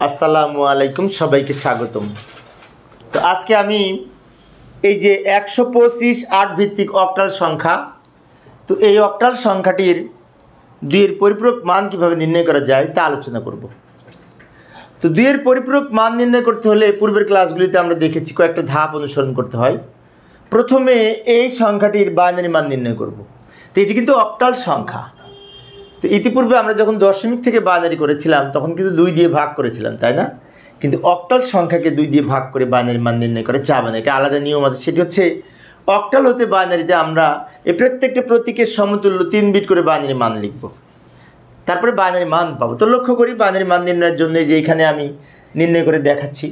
আসসালামু আলাইকুম, সবাইকে স্বাগতম। তো আজকে আমি এই যে 125 8 ভিত্তিক অক্টাল সংখ্যা, তো এই অক্টাল সংখ্যাটির দুইয়ের পরিপূরক মান কিভাবে নির্ণয় করা যায় তা আলোচনা করব। তো দুইয়ের পরিপূরক মান নির্ণয় করতে হলে পূর্বের ক্লাসগুলিতে আমরা দেখেছি কয়েকটা ধাপ অনুসরণ করতে হয়। প্রথমে এই সংখ্যাটির বাইনারি মান নির্ণয় করব। তো এটি কিন্তু অক্টাল সংখ্যা। তো ইতিপূর্বে আমরা যখন দশমিক থেকে বাইনারি করেছিলাম তখন কিন্তু 2 দিয়ে ভাগ করেছিলাম, তাই না? কিন্তু অক্টাল সংখ্যাকে 2 দিয়ে ভাগ করে বাইনারি মান নির্ণয় করে যাবে না, এটা আলাদা নিয়ম আছে। সেটি হচ্ছে অক্টাল হতে বাইনারিতে আমরা এই প্রত্যেকটা প্রতীকের সমতুল্য 3 বিট করে বাইনারি মান লিখব, তারপরে বাইনারি মান পাবো। তো লক্ষ্য করি বাইনারি মান নির্ণয়ের জন্য যে এখানে আমি নির্ণয় করে দেখাচ্ছি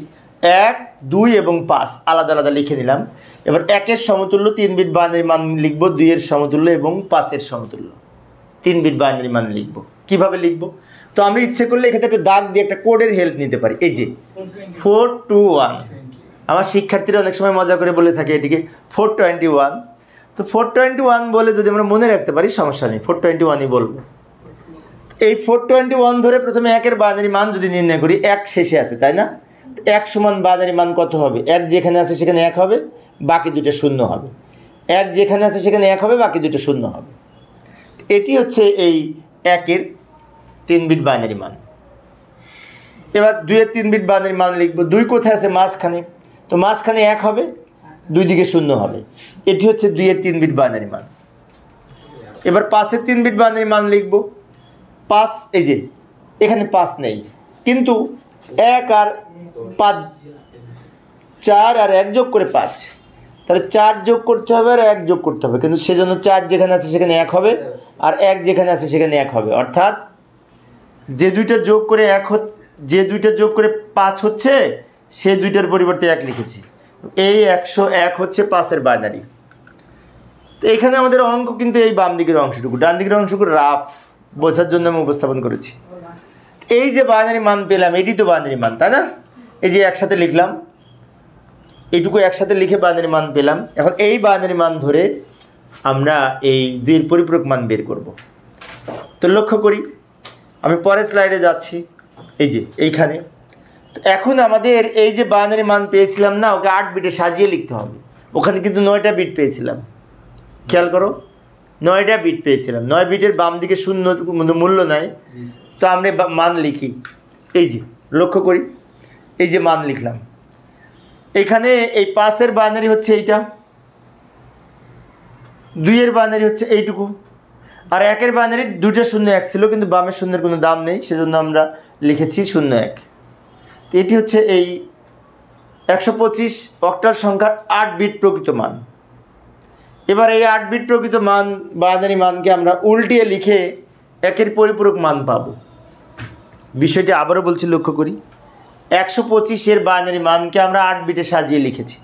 1, 2 এবং 5 আলাদা আলাদা লিখে নিলাম। এবার 1-এর সমতুল্য 3 বিট বাইনারি মান লিখব, 2-এর সমতুল্য এবং 5-এর সমতুল্য 3 বিট বাইনারি মান লিখব। কিভাবে লিখব? তো আমরা ইচ্ছে করলে এখানে একটা দাগ দিয়ে একটা কোডের হেল্প নিতে পারি। এই যে 421, আমার শিক্ষার্থীরা অনেক সময় মজা করে বলে থাকে এটিকে 421। তো 421 বলে যদি আমরা মনে রাখতে পারি সমস্যা নেই, 421ই বলবো। এই 421 ধরে প্রথমে 1-এর বাইনারি মান যদি নির্ণয় করি, 1 শেষে আছে, তাই না? 1 সমান বাইনারি মান কত হবে? 1 যেখানে আছে সেখানে 1 হবে, বাকি দুটো শূন্য হবে। 1 যেখানে আছে সেখানে 1 হবে, বাকি দুটো শূন্য হবে। এটি হচ্ছে এই 1-এর 3 বিট বাইনারি মান। এবার 2-এর 3 বিট বাইনারি মান লিখব। 2 কোথায় আছে? মাঝখানে। তো মাঝখানে 1 হবে, 2 দিকে শূন্য হবে। এটি হচ্ছে 2-এর 3 বিট বাইনারি মান। এবার 5-এর 3 বিট বাইনারি মান লিখব। 5, এই যে এখানে 5 নেই, কিন্তু 1 আর 5, 4 আর 1 যোগ করে 5, তাহলে 4 যোগ করতে হবে আর 1 যোগ করতে হবে, কিন্তু সেজন্য 4 যেখানে আছে সেখানে 1 হবে, আর 1 যেখানে আছে সেখানে 1 হবে। অর্থাৎ যে দুইটা যোগ করে 1 হচ্ছে, যে দুইটা যোগ করে 5 হচ্ছে, সে দুইটার পরিবর্তে 1 লিখেছি। এই 101 হচ্ছে 5-এর বাইনারি। তো এখানে আমাদের অঙ্ক কিন্তু এই বাম দিকের অংশটুকু, ডান দিকের অংশটুকু রাফ বোঝার জন্য আমি উপস্থাপন করেছি। এই যে বাইনারি মান পেলাম, এটি তো বাইনারি মান, তাই না? এই যে একসাথে লিখলাম, এইটুকু একসাথে লিখে বাইনারি মান পেলাম। এখন এই বাইনারি মান ধরে আমরা এই 2-এর পরিপূরক মান বের করব। তো লক্ষ্য করি, আমি পরের স্লাইডে যাচ্ছি। এই যে এইখানে তো এখন আমাদের এই যে বাইনারি মান পেয়েছিলাম না, ওকে 8 বিটে সাজিয়ে লিখতে হবে। ওখানে কিন্তু 9টা বিট পেয়েছিলাম, খেয়াল করো, 9টা বিট পেয়েছিলাম। 9 বিটের বাম দিকে শূন্য মূল্য নাই, তো আমরা মান লিখি। এই যে লক্ষ্য করি, এই যে মান লিখলাম। এখানে এই 5-এর বাইনারি হচ্ছে এইটা, 2-এর বাইনারি হচ্ছে এইটুকু, আর 1-এর বাইনারি 2টা শূন্য 1 ছিল, কিন্তু বামের শূন্যের কোনো দাম নেই, সেজন্য আমরা লিখেছি 01। তো এটি হচ্ছে এই 125 অক্টাল সংখ্যার 8 বিট প্রকৃত মান। এবার এই 8 বিট প্রকৃত মান বাইনারি মানকে আমরা উল্টিয়ে লিখে 1-এর পরিপূরক মান পাব। বিষয়টি আবারও বলছি, লক্ষ্য করি, 125-এর বাইনারি মানকে আমরা 8 বিটে সাজিয়ে লিখেছি।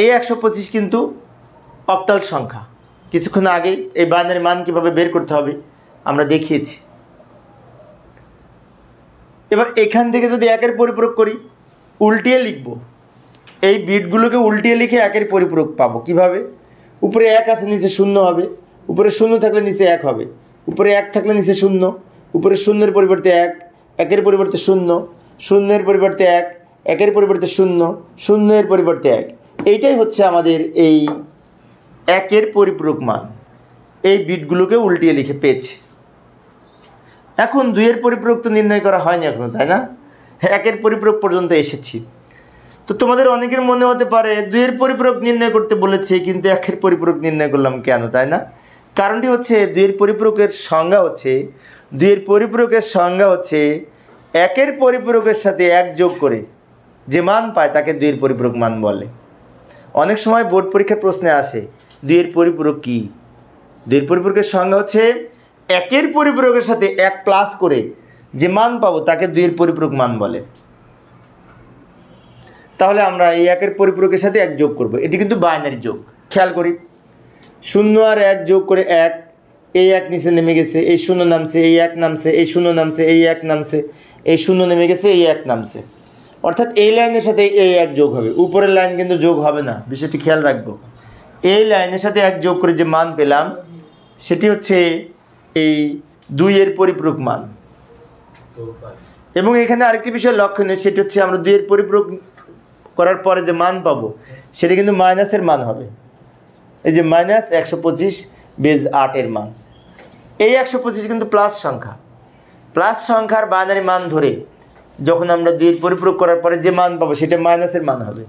এই 125 কিন্তু অক্টাল সংখ্যা। কিছুক্ষণ আগে এই বাইনারি মান কীভাবে বের করতে হবে আমরা দেখিয়েছি। এবার এখান থেকে যদি 1-এর পরিপূরক করি, উল্টিয়ে লিখব, এই বিটগুলোকে উল্টিয়ে লিখে 1-এর পরিপূরক পাবো। কিভাবে? উপরে 1 আছে, নিচে 0 হবে। উপরে 0 থাকলে নিচে 1 হবে, উপরে 1 থাকলে নিচে 0, উপরে 0-এর পরিবর্তে 1, 1-এর পরিবর্তে 0, 0-এর পরিবর্তে 1, 1-এর পরিবর্তে 0, 0-এর পরিবর্তে 1। এইটাই হচ্ছে আমাদের এই 1-এর পরিপূরক মান। এই বিটগুলোকে উল্টিয়ে লিখে পেয়েছি। এখন 2-এর পরিপূরক তো নির্ণয় করা হয়নি এখনো, তাই না? 1-এর পরিপূরক পর্যন্ত এসেছি। তো তোমাদের অনেকের মনে হতে পারে 2-এর পরিপূরক নির্ণয় করতে বলেছে, কিন্তু 1-এর পরিপূরক নির্ণয় করলাম কেন, তাই না? কারণটি হচ্ছে 2-এর পরিপূরকের সংজ্ঞা হচ্ছে 2-এর পরিপূরকের সংজ্ঞা হচ্ছে 1-এর পরিপূরকের সাথে 1 যোগ করে যে মান পায় তাকে 2-এর পরিপূরক মান বলে। অনেক সময় বোর্ড পরীক্ষার প্রশ্নে আসে 2-এর পরিপূরক কী? 2-এর পরিপূরকের সংজ্ঞা হচ্ছে 1-এর পরিপূরকের সাথে 1 প্লাস করে যে মান পাবো তাকে 2-এর পরিপূরক মান বলে। তাহলে আমরা এই 1-এর পরিপূরকের সাথে 1 যোগ করব। এটি কিন্তু বাইনারি যোগ। খেয়াল করি, 0 আর 1 যোগ করে 1, এই 1 নিচে নেমে গেছে, এই 0 নামছে, এই 1 নামছে, এই 0 নামছে, এই 1 নামছে, এই 0 নেমে গেছে, এই 1 নামছে। অর্থাৎ এই লাইনের সাথে এই 1 যোগ হবে, উপরের লাইন কিন্তু যোগ হবে না, বিষয়টি খেয়াল রাখবো। এই লাইনের সাথে 1 যোগ করে যে মান পেলাম সেটি হচ্ছে এই 2-এর পরিপূরক মান। এবং এখানে আরেকটি বিষয় লক্ষণীয়, সেটা হচ্ছে আমরা 2 এর পরিপূরক করার পরে যে মান পাবো সেটা কিন্তু মাইনাসের মান হবে। এই যে মাইনাস 125 বেজ 8 এর মান, এই 125 কিন্তু প্লাস সংখ্যা, প্লাস সংখ্যার বাইনারি মান ধরে যখন আমরা 2 এর পরিপূরক করার পরে যে মান পাবো সেটা মাইনাসের মান হবে।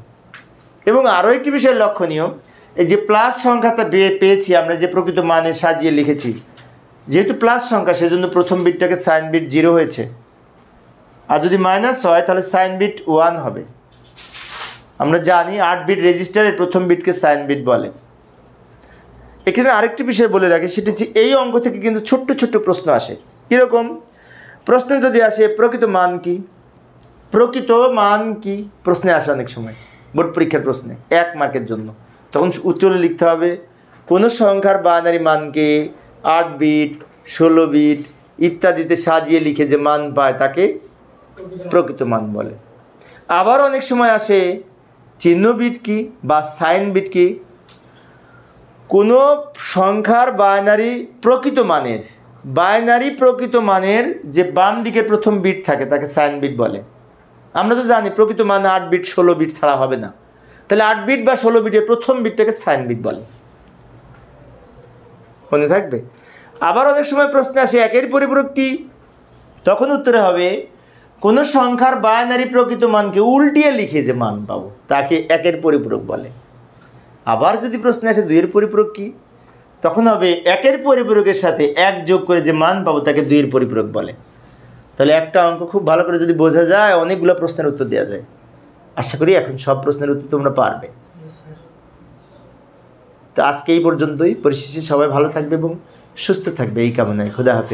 এবং আরও একটি বিষয় লক্ষণীয়, এই যে প্লাস সংখ্যাটা পেয়েছি আমরা যে প্রকৃত মানে সাজিয়ে লিখেছি, যেহেতু প্লাস সংখ্যা সেজন্য প্রথম বিটটাকে সাইন বিট 0 হয়েছে, আর যদি মাইনাস হয় তাহলে সাইন বিট 1 হবে। আমরা জানি 8 বিট রেজিস্টারের প্রথম বিটকে সাইন বিট বলে। এখানে আরেকটি বিষয় বলে রাখি, সেটা হচ্ছে এই অঙ্ক থেকে কিন্তু ছোট্ট ছোট্ট প্রশ্ন আসে। কীরকম প্রশ্ন যদি আসে, প্রকৃত মান কি, প্রকৃত মান কি, প্রশ্নে আসে অনেক সময় বোর্ড পরীক্ষার প্রশ্নে 1 মার্কের জন্য। তখন উত্তরে লিখতে হবে কোনো সংখ্যার বাইনারি মানকে 8 বিট 16 বিট ইত্যাদিতে সাজিয়ে লিখে যে মান পায় তাকে প্রকৃত মান বলে। আবার অনেক সময় আসে চিহ্ন বিট কি বা সাইন বিট কি, কোনো সংখ্যার বাইনারি প্রকৃত মানের যে বাম দিকে প্রথম বিট থাকে তাকে সাইন বিট বলে। আমরা তো জানি প্রকৃত মান 8 বিট 16 বিট ছাড়া হবে না, তাহলে 8 বিট বা 16 বিটের প্রথম বিটটাকে সাইন বিট বলে, মনে থাকবে। আবার অনেক সময় প্রশ্ন আসে 1 এর পরিপূরক কি, তখন উত্তরে হবে কোনো সংখ্যার বাইনারি প্রকৃত মানকে উল্টিয়ে লিখে যে মান পাবো তাকে 1 এর পরিপূরক বলে। আবার যদি প্রশ্ন আসে 2 এর পরিপূরক কি, তখন হবে 1 এর পরিপূরকের সাথে 1 যোগ করে যে মান পাবো তাকে 2 এর পরিপূরক বলে। তাহলে একটা অঙ্ক খুব ভালো করে যদি বোঝা যায় অনেকগুলো প্রশ্নের উত্তর দেওয়া যায়। আশা করি এখন সব প্রশ্নের উত্তর তোমরা পারবে। তো আজকে এই পর্যন্তই। পরিশেষে সবাই ভালো থাকবে এবং সুস্থ থাকবে এই কামনায়। খোদা হাফেজ।